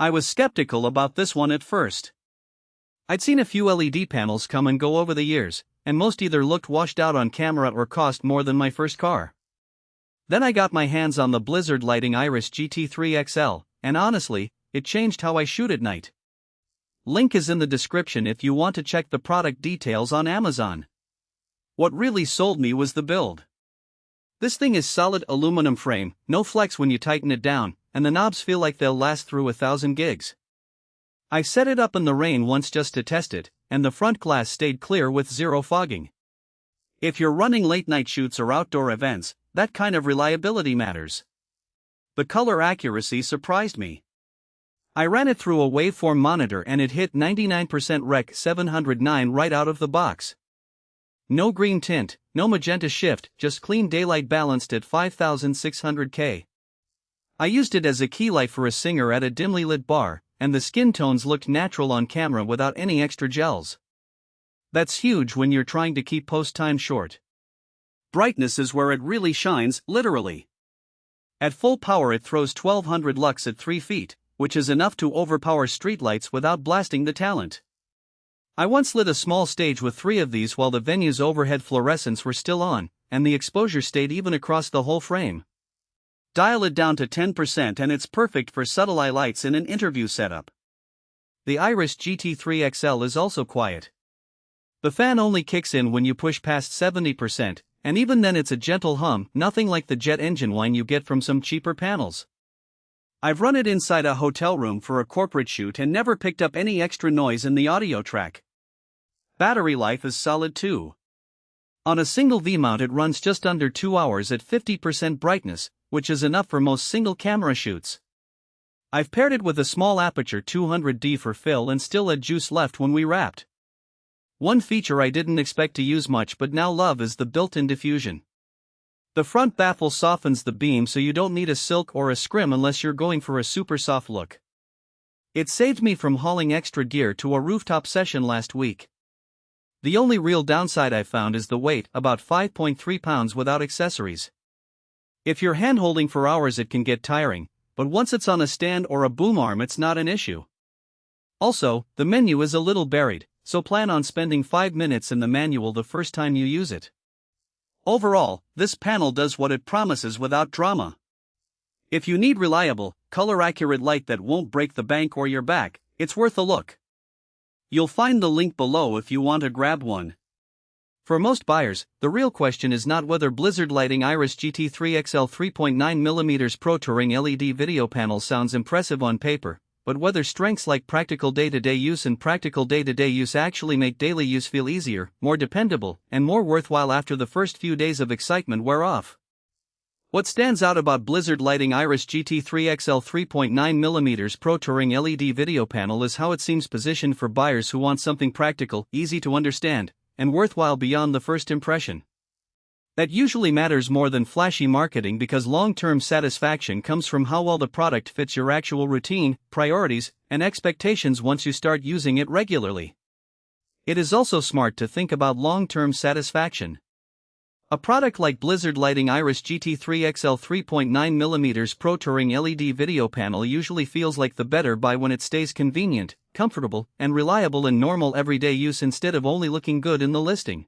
I was skeptical about this one at first. I'd seen a few LED panels come and go over the years, and most either looked washed out on camera or cost more than my first car. Then I got my hands on the Blizzard Lighting IRiS GT3 XL, and honestly, it changed how I shoot at night. Link is in the description if you want to check the product details on Amazon. What really sold me was the build. This thing is solid aluminum frame, no flex when you tighten it down, and the knobs feel like they'll last through 1000 gigs. I set it up in the rain once just to test it, and the front glass stayed clear with zero fogging. If you're running late night shoots or outdoor events, that kind of reliability matters. The color accuracy surprised me. I ran it through a waveform monitor and it hit 99% Rec 709 right out of the box. No green tint, no magenta shift, just clean daylight balanced at 5600K. I used it as a key light for a singer at a dimly lit bar, and the skin tones looked natural on camera without any extra gels. That's huge when you're trying to keep post time short. Brightness is where it really shines, literally. At full power it throws 1200 lux at 3 feet, which is enough to overpower streetlights without blasting the talent. I once lit a small stage with 3 of these while the venue's overhead fluorescents were still on, and the exposure stayed even across the whole frame. Dial it down to 10% and it's perfect for subtle highlights in an interview setup. The IRiS GT3 XL is also quiet. The fan only kicks in when you push past 70%, and even then it's a gentle hum, nothing like the jet engine whine you get from some cheaper panels. I've run it inside a hotel room for a corporate shoot and never picked up any extra noise in the audio track. Battery life is solid too. On a single V-mount it runs just under 2 hours at 50% brightness, which is enough for most single camera shoots. I've paired it with a small aperture 200D for fill and still had juice left when we wrapped. One feature I didn't expect to use much but now love is the built-in diffusion. The front baffle softens the beam so you don't need a silk or a scrim unless you're going for a super soft look. It saved me from hauling extra gear to a rooftop session last week. The only real downside I found is the weight, about 5.3 pounds without accessories. If you're hand-holding for hours it can get tiring, but once it's on a stand or a boom arm it's not an issue. Also, the menu is a little buried, so plan on spending 5 minutes in the manual the first time you use it. Overall, this panel does what it promises without drama. If you need reliable, color-accurate light that won't break the bank or your back, it's worth a look. You'll find the link below if you want to grab one. For most buyers, the real question is not whether Blizzard Lighting IRiS GT3 XL 3.9mm Pro Touring LED video panel sounds impressive on paper, but whether strengths like practical day-to-day use and practical day-to-day use actually make daily use feel easier, more dependable, and more worthwhile after the first few days of excitement wear off. What stands out about Blizzard Lighting IRiS GT3 XL 3.9mm Pro Touring LED video panel is how it seems positioned for buyers who want something practical, easy to understand, and worthwhile beyond the first impression. That usually matters more than flashy marketing because long-term satisfaction comes from how well the product fits your actual routine, priorities, and expectations once you start using it regularly. It is also smart to think about long-term satisfaction. A product like Blizzard Lighting IRiS GT3 XL 3.9mm Pro Touring LED video panel usually feels like the better buy when it stays convenient, comfortable, and reliable in normal everyday use instead of only looking good in the listing.